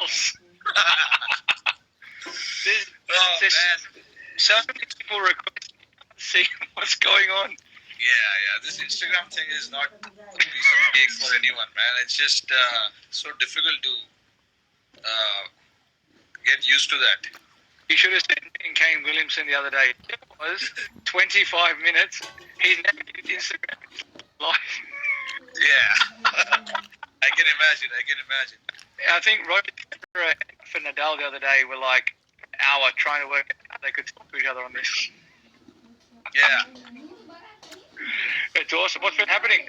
else. there's, Oh there's man. so many people requesting to see what's going on. Yeah. This Instagram thing is not a piece of cake for anyone, man. It's just so difficult to get used to that. You should have seen me and Kane Williamson the other day. It was 25 minutes. He's never used Instagram live. Yeah. I can imagine. I think Rohit for Nadal the other day were like an hour trying to work out how they could talk to each other on this. Yeah. It's awesome. What's been happening?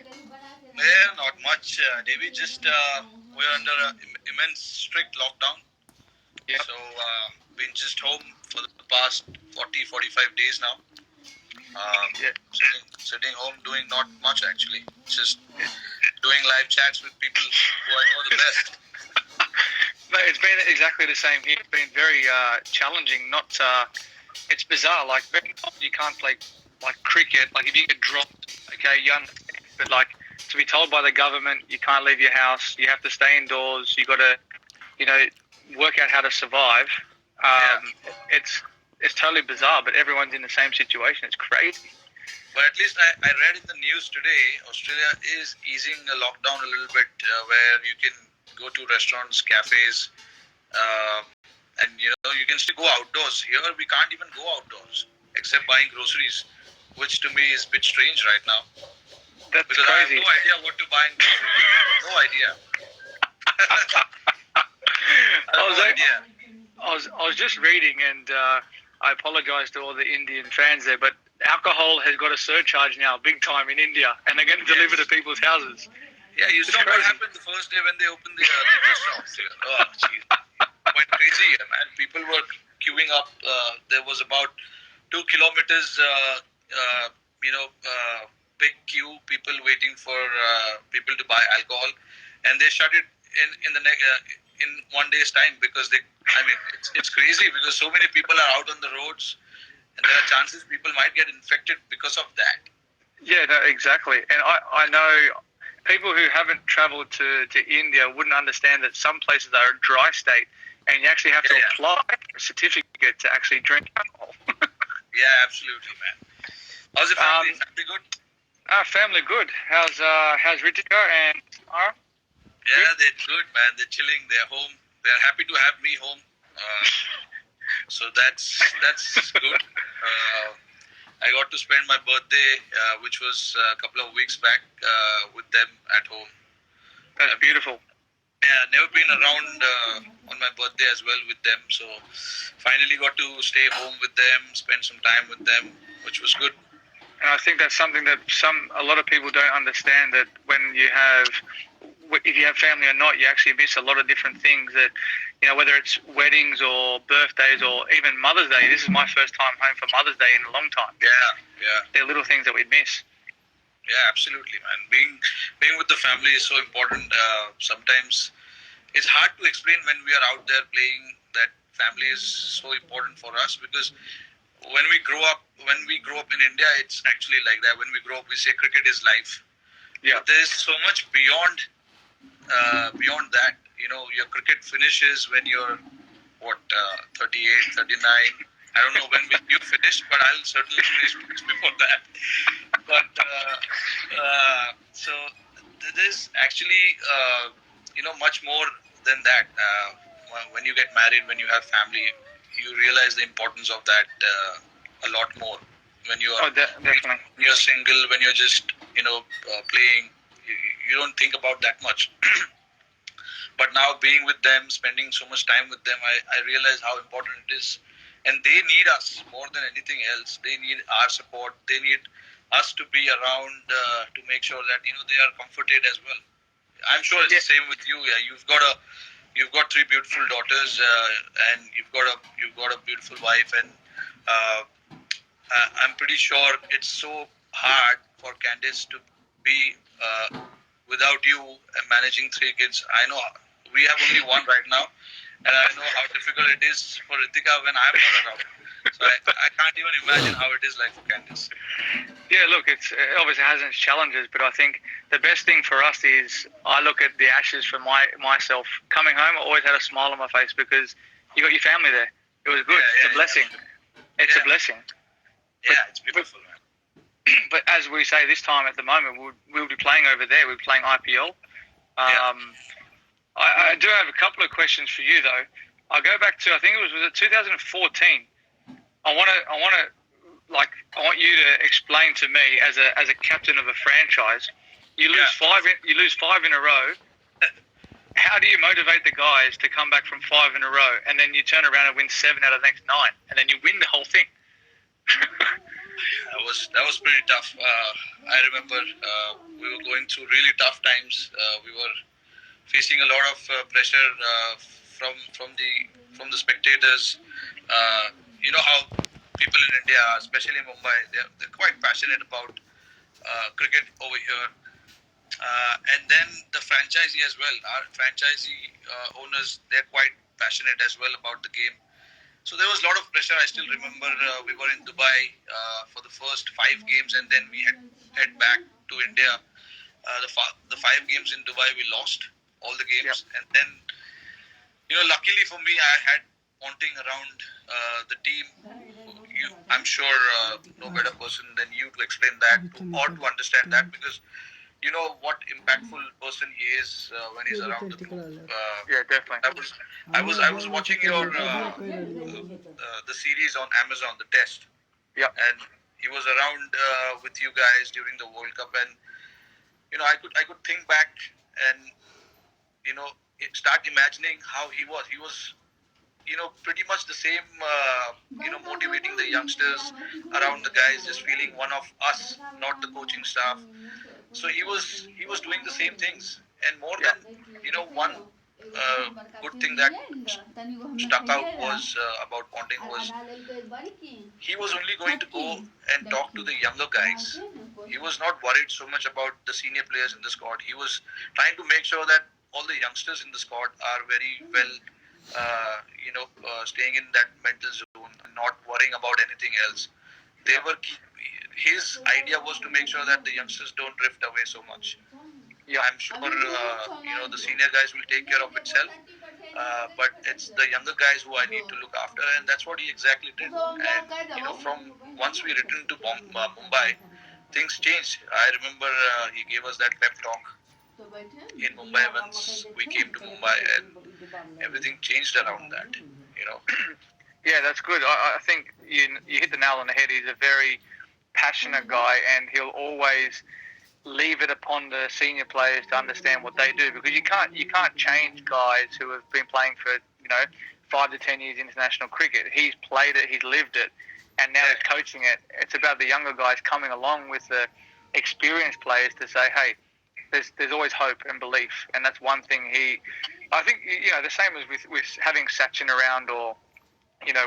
Yeah, not much, Davey. Just we're under an immense strict lockdown. Yep. So been just home for the past 40, 45 days now. Sitting home doing not much actually. Just doing live chats with people who I know the best. Mate, it's been exactly the same here. It's been very challenging. It's bizarre. Like very often you can't play like cricket. Like if you get dropped, okay, you understand. But like to be told by the government you can't leave your house, you have to stay indoors. You got to, work out how to survive. It's totally bizarre. But everyone's in the same situation. It's crazy. But at least I read in the news today, Australia is easing the lockdown a little bit, where you can go to restaurants, cafes, and you can still go outdoors. Here we can't even go outdoors except buying groceries, which to me is a bit strange right now. That's because crazy. I have no idea what to buy in groceries. No idea. I was just reading, and I apologise to all the Indian fans there, but alcohol has got a surcharge now, big time in India, and they're going to deliver to people's houses. Yeah, you saw what happened the first day when they opened the liquor shops here. Oh, jeez. Went crazy, man. People were queuing up. There was about 2 kilometers, big queue, people waiting for people to buy alcohol, and they shut it in 1 day's time because it's crazy because so many people are out on the roads, and there are chances people might get infected because of that. Yeah, no, exactly. And I know people who haven't travelled to India wouldn't understand that some places are a dry state, and you actually have to apply for a certificate to actually drink alcohol. Yeah, absolutely, man. How's the family? Family good? Family good. How's Ritika and Ara? Yeah, they're good, man. They're chilling. They're home. They're happy to have me home. So that's good. I got to spend my birthday, which was a couple of weeks back, with them at home. That's beautiful. Yeah, never been around on my birthday as well with them. So finally got to stay home with them, spend some time with them, which was good. And I think that's something that a lot of people don't understand, that if you have family or not, you actually miss a lot of different things that, whether it's weddings or birthdays or even Mother's Day. This is my first time home for Mother's Day in a long time. Yeah. They're little things that we miss. Yeah, absolutely, man. Being with the family is so important. Sometimes it's hard to explain when we are out there playing that family is so important for us, because when we grow up in India, it's actually like that. When we grow up, we say cricket is life. Yeah. But there's so much beyond that. Your cricket finishes when you're 38, 39. I don't know when you finish, but I'll certainly finish before that. But so there's actually much more than that. When you get married, when you have family, you realize the importance of that a lot more. When you are definitely. When you're single, when you're just playing, you don't think about that much. But now being with them, spending so much time with them, I realize how important it is. And they need us more than anything else. They need our support. They need us to be around to make sure that they are comforted as well. I'm sure it's the same with you. Yeah, you've got 3 beautiful daughters, and you've got a beautiful wife, and I'm pretty sure it's so hard for Candice to be without you managing 3 kids. I know we have only one right now, and I know how difficult it is for Ritika when I'm not around. So I can't even imagine how it is like for Candice. Yeah, look, it obviously has its challenges, but I think the best thing for us is I look at the Ashes for myself. Coming home, I always had a smile on my face because you got your family there. It was good. Yeah, It's a blessing. It's a blessing. Yeah, it's beautiful, man. But as we say this time at the moment, we'll be playing over there. We're playing IPL. I do have a couple of questions for you though. I go back to I think was it 2014. I want you to explain to me as a captain of a franchise. You lose five in a row. How do you motivate the guys to come back from five in a row, and then you turn around and win seven out of the next nine, and then you win the whole thing? That was pretty tough. I remember we were going through really tough times. We were facing a lot of pressure from the spectators. You know how people in India, especially in Mumbai, they're quite passionate about cricket over here. And then the franchisee as well. Our franchisee owners, they're quite passionate as well about the game. So there was a lot of pressure. I still remember we were in Dubai for the first 5 games, and then we had head back to India. The 5 games in Dubai, we lost all the games, and then luckily for me, I had Ponting around the team. I'm sure no better person than you to explain that or to understand that, because you know what impactful person he is when he's around the group. Yeah, definitely. I was watching your the series on Amazon, the test. Yeah. And he was around with you guys during the World Cup, and I could think back and start imagining how he was. He was pretty much the same. Motivating the youngsters around the guys, just feeling one of us, not the coaching staff. So he was doing the same things, and more than one good thing that stuck out was about Ponting was he was only going to go and talk to the younger guys. He was not worried so much about the senior players in the squad. He was trying to make sure that all the youngsters in the squad are very well, staying in that mental zone and not worrying about anything else. They were his idea was to make sure that the youngsters don't drift away so much. Yeah. I'm sure the senior guys will take care of itself, but it's the younger guys who I need to look after, and that's what he exactly did. And from once we returned to Mumbai, things changed. I remember he gave us that pep talk in Mumbai once we came to Mumbai, and everything changed around that. Yeah, that's good. I think you hit the nail on the head. He's a very passionate guy, and he'll always leave it upon the senior players to understand what they do, because you can't change guys who have been playing for 5 to 10 years international cricket. He's played it, he's lived it, and now he's coaching it. It's about the younger guys coming along with the experienced players to say, hey, there's always hope and belief, and that's one thing I think the same as with having Sachin around, or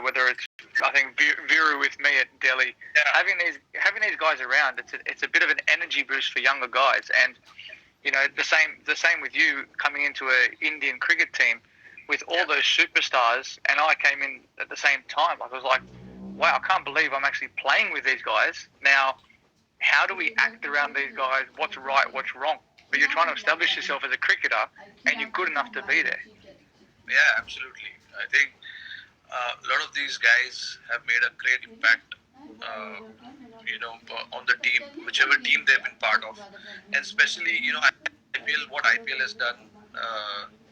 whether it's I think Viru with me at Delhi, having these guys around, it's a bit of an energy boost for younger guys, and the same with you coming into an Indian cricket team with all those superstars, and I came in at the same time. I was like, wow, I can't believe I'm actually playing with these guys now. How do we act around these guys? What's right? What's wrong? But you're trying to establish yourself as a cricketer, and you're good enough to be there. Yeah, absolutely. I think a lot of these guys have made a great impact, on the team, whichever team they've been part of, and especially, IPL. What IPL has done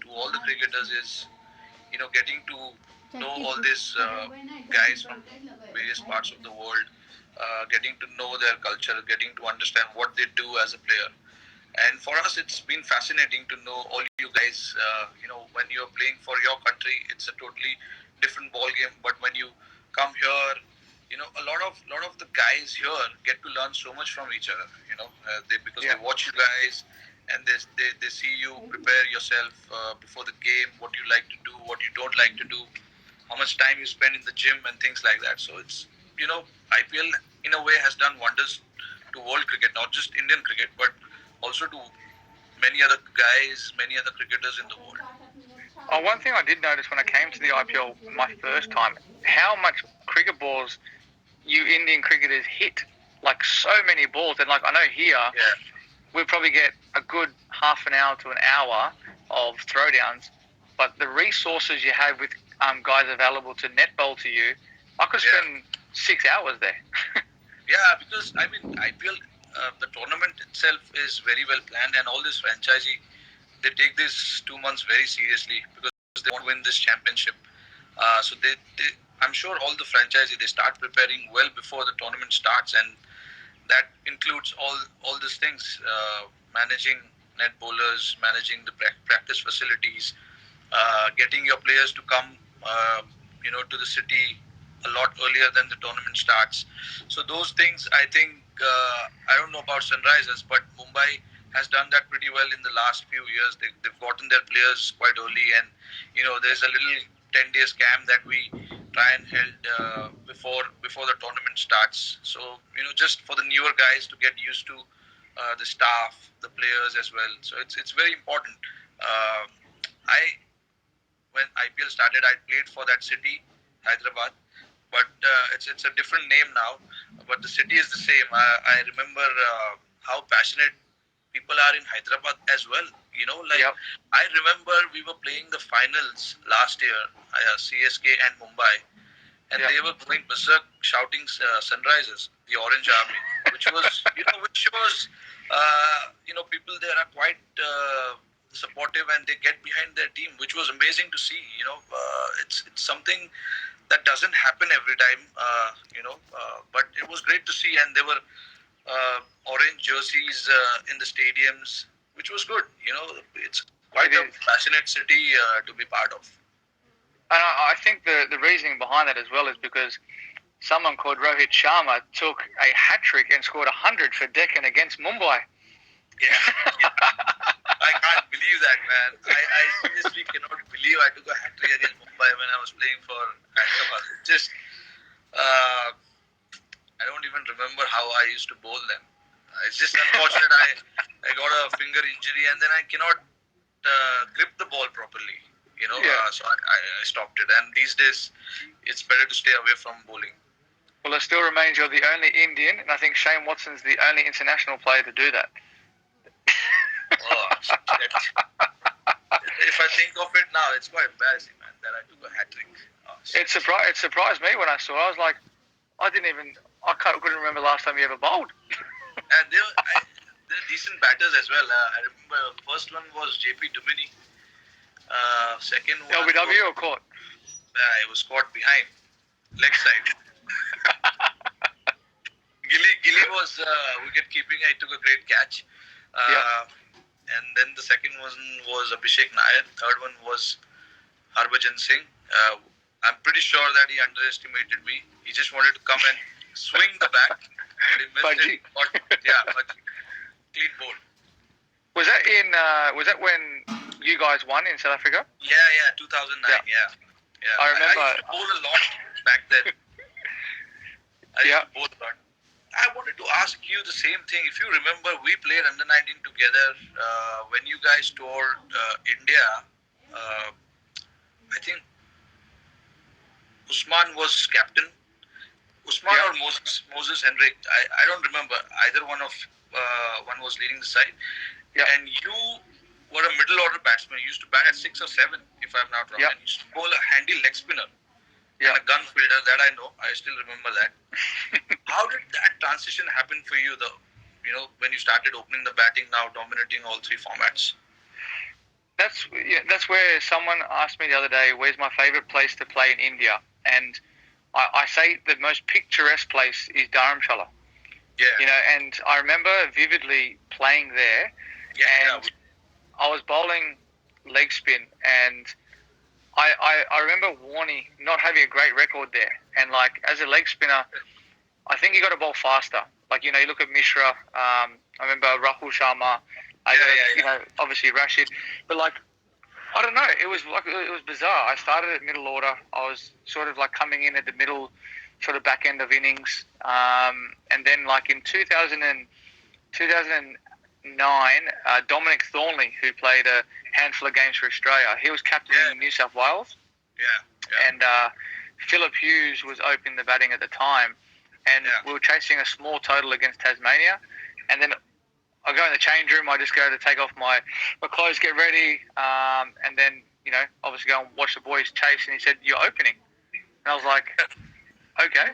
to all the cricketers is, getting to know all these guys from various parts of the world, getting to know their culture, getting to understand what they do as a player. And for us, it's been fascinating to know all you guys. When you're playing for your country, it's a totally different ball game. But when you come here, a lot of the guys here get to learn so much from each other. Because they watch you guys, and they see you prepare yourself before the game, what you like to do, what you don't like to do, how much time you spend in the gym, and things like that. So it's IPL in a way has done wonders to world cricket, not just Indian cricket, but also to many other guys, many other cricketers in the world. Oh, one thing I did notice when I came to the IPL my first time, how much cricket balls you Indian cricketers hit. Like so many balls, and like I know here Yeah, we probably get a good half an hour to an hour of throwdowns, but the resources you have with guys available to net bowl to you, I could yeah, spend 6 hours there. yeah. Because I mean, IPL, the tournament itself is very well planned, and all this franchisee, they take this 2 months very seriously because they want to win this championship. So I'm sure all the franchisee they start preparing well before the tournament starts, and that includes all these things: managing net bowlers, managing the practice facilities, getting your players to come, to the city a lot earlier than the tournament starts. So those things, I think, I don't know about Sunrisers, but Mumbai has done that pretty well in the last few years. They've gotten their players quite early, and there's a little 10 days camp that we try and held before the tournament starts. So just for the newer guys to get used to the staff, the players as well. So it's very important. Uh, I when IPL started, I played for that city, Hyderabad, but it's a different name now. But the city is the same. I remember how passionate people are in Hyderabad as well. Yep. I remember we were playing the finals last year, CSK and Mumbai, and Yep. they were going berserk, shouting "Sunrisers," the Orange Army, which was which shows people there are quite supportive and they get behind their team, which was amazing to see. It's something that doesn't happen every time, but it was great to see, and there were orange jerseys in the stadiums, which was good. It's quite It a is. passionate city to be part of. And I think the reasoning behind that as well is because someone called Rohit Sharma took a hat trick and scored 100 for Deccan against Mumbai. Yeah. I can't believe that, man. I seriously cannot believe I took a hat trick against Mumbai when I was playing for Hyderabad. Just, I don't even remember how I used to bowl them. It's just unfortunate. I got a finger injury and then I cannot grip the ball properly. Yeah. So I stopped it. And these days, it's better to stay away from bowling. Well, it still remains you're the only Indian, and I think Shane Watson's the only international player to do that. Oh, shit. If I think of it now, it's quite embarrassing, man, that I took a hat trick. Oh, It surprised me when I saw it. I was like, couldn't remember last time you ever bowled. And they're decent batters as well. I remember first one was JP Dumini. Second one LBW or court? it was caught behind, leg side. Gilly was wicket keeping. I took a great catch. And then the second one was Abhishek Nair. Third one was Harbhajan Singh. I'm pretty sure that he underestimated me. He just wanted to come and swing the bat. But he missed it. But clean bowl. Was that when you guys won in South Africa? Yeah, 2009. Yeah. I remember. I used to bowl a lot back then. I used to bowl a lot. I wanted to ask you the same thing. If you remember, we played under 19 together when you guys toured India. I think Usman was captain. Usman or Moses Henrik. I don't remember. Either one was leading the side. Yeah. And you were a middle order batsman. You used to bat at 6 or 7, if I'm not wrong. And you used to bowl a handy leg spinner. And a gun fielder, that I know. I still remember that. How did that transition happen for you, though? When you started opening the batting, now dominating all 3 formats? That's where someone asked me the other day, where's my favourite place to play in India? And I say the most picturesque place is Dharamshala. Yeah. And I remember vividly playing there. Yeah. And I was bowling leg spin, and I remember Warney not having a great record there. And like as a leg spinner, I think you got to bowl faster. Like you look at Mishra. I remember Rahul Sharma. Obviously Rashid. But like I don't know. It was bizarre. I started at middle order. I was sort of like coming in at the middle, sort of back end of innings. And then like in 2009, Dominic Thornley, who played a handful of games for Australia, he was captaining New South Wales. And Philip Hughes was opening the batting at the time, and we were chasing a small total against Tasmania. And then I go in the change room. I just go to take off my clothes, get ready, and then obviously go and watch the boys chase. And he said, "You're opening," and I was like, "Okay,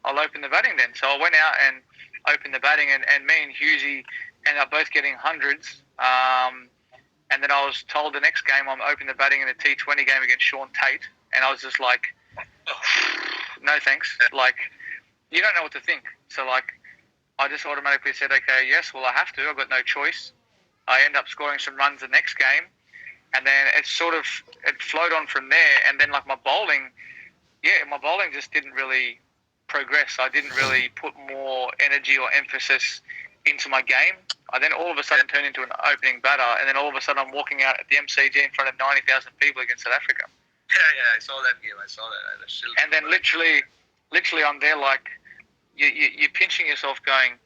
I'll open the batting then." So I went out and opened the batting, and me and Hughesy ended up both getting hundreds. And then I was told the next game I'm opening the batting in a T20 game against Sean Tate, and I was just like, "No thanks." Like, you don't know what to think. So like, I just automatically said, "Okay, yes, well I have to. I've got no choice." I end up scoring some runs the next game, and then it flowed on from there. And then like my bowling just didn't really progress. I didn't really put more energy or emphasis into my game. I then all of a sudden turned into an opening batter, and then all of a sudden I'm walking out at the MCG in front of 90,000 people against South Africa. Yeah, I saw that game. I saw that. And then literally I'm there like, you're pinching yourself, going,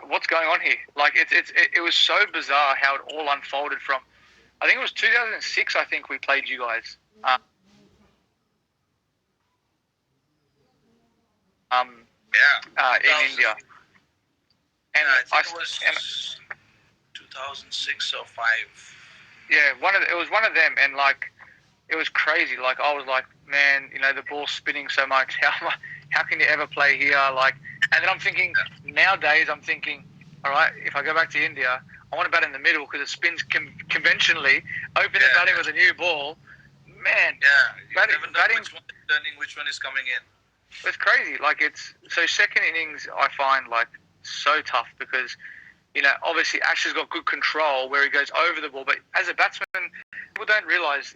what's going on here? Like it was so bizarre how it all unfolded from. I think it was 2006. I think we played you guys. In India. And I think it was 2006 or 5. Yeah, it was one of them, and like it was crazy. Like I was like, man, the ball's spinning so much. How can you ever play here? Like, and then I'm thinking nowadays, all right, if I go back to India, I want to bat in the middle because it spins conventionally. Open the batting with a new ball, man. Yeah, you never know which one is turning, which one is coming in. It's crazy. Like so second innings I find like so tough because obviously Ash has got good control where he goes over the ball, but as a batsman, people don't realise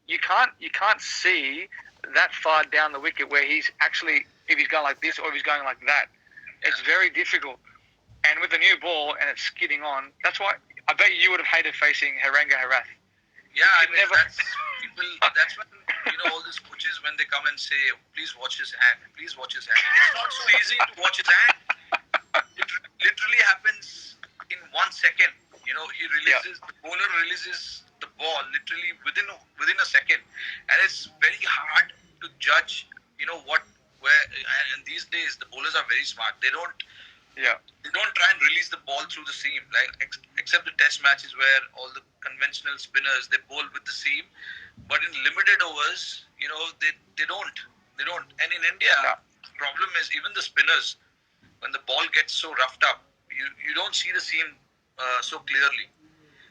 you can't see that far down the wicket where he's actually, if he's going like this or if he's going like that. It's very difficult. And with the new ball and it's skidding on, that's why I bet you would have hated facing Harenga Harath. Yeah, that's when all these coaches, when they come and say, please watch his hand, it's not so easy to watch his hand. It literally happens in 1 second. He releases, the bowler releases the ball literally within a second, and it's very hard to judge where, and these days the bowlers are very smart. They don't try and release the ball through the seam, like except the test matches where all the conventional spinners, they bowl with the seam, but in limited overs, they don't. And in India, the problem is even the spinners, when the ball gets so roughed up, you don't see the seam so clearly.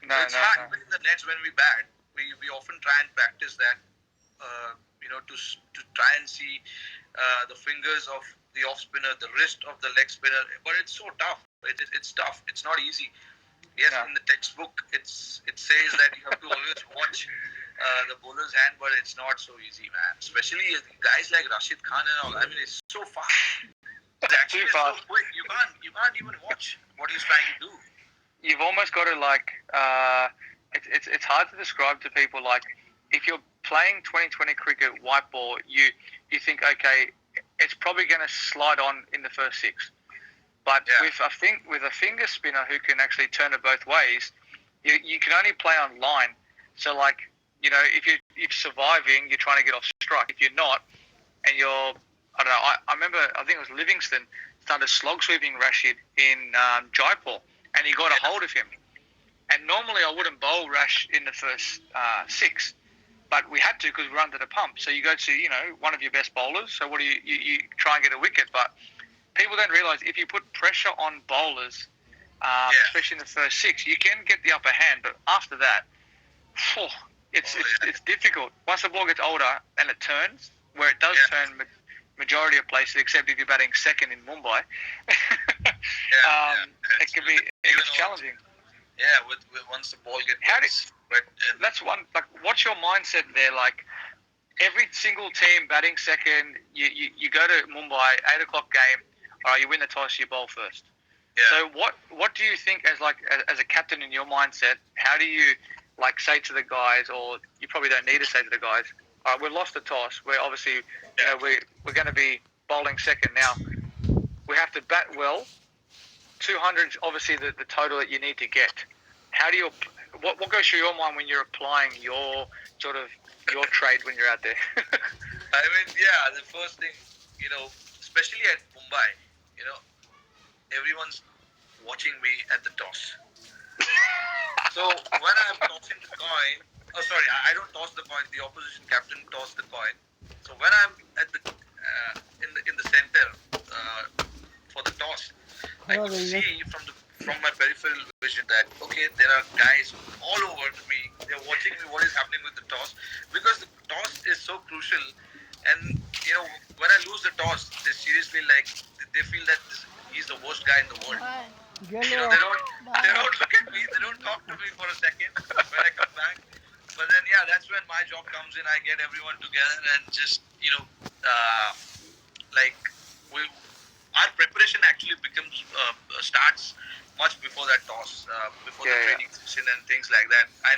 It's hard. Even in the nets when we bat, we often try and practice that, to try and see the fingers of the off spinner, the wrist of the leg spinner, but it's so tough. It's tough. It's not easy. Yes, in the textbook, it says that you have to always watch the bowler's hand, but it's not so easy, man. Especially guys like Rashid Khan and all. I mean, it's so fast. It's actually so quick. You can't even watch what he's trying to do. You've almost got to like. It's hard to describe to people. Like, if you're playing 2020 cricket white ball, you think, okay, it's probably going to slide on in the first 6. But with a finger spinner who can actually turn it both ways, you can only play on line. So like, if you're surviving, you're trying to get off strike. If you're not, and you're, I don't know, I remember, I think it was Livingston started slog sweeping Rashid in Jaipur, and he got a hold of him. And normally I wouldn't bowl Rash in the first 6, but we had to because we're under the pump. So you go to, one of your best bowlers. So what do you try and get a wicket? But people don't realise if you put pressure on bowlers, especially in the first 6, you can get the upper hand. But after that, it's difficult. Once the ball gets older and it turns, where it does turn majority of places, except if you're batting second in Mumbai, it can be challenging. Yeah, with once the ball gets that's one. Like, what's your mindset there? Like, every single team batting second, you go to Mumbai, 8:00 game. All right, you win the toss, you bowl first. Yeah. So what do you think as a captain in your mindset? How do you say to the guys, or you probably don't need to say to the guys, all right, we've lost the toss. We're obviously we're going to be bowling second now. We have to bat well 200 is obviously the total that you need to get. How do you, what goes through your mind when you're applying your sort of your trade when you're out there? I mean, yeah, the first thing, especially at Mumbai, everyone's watching me at the toss. So when I'm tossing the coin, oh sorry, I don't toss the coin. The opposition captain toss the coin. So when I'm at the in the center for the toss, I could see from my peripheral vision that okay, there are guys all over me. They're watching me. What is happening with the toss? Because the toss is so crucial. And when I lose the toss, they seriously they feel that he's the worst guy in the world. They don't look at me. They don't talk to me for a second when I come back. But then yeah, that's when my job comes in. I get everyone together and just like we our preparation actually becomes starts much before that toss, before the training session and things like that. I know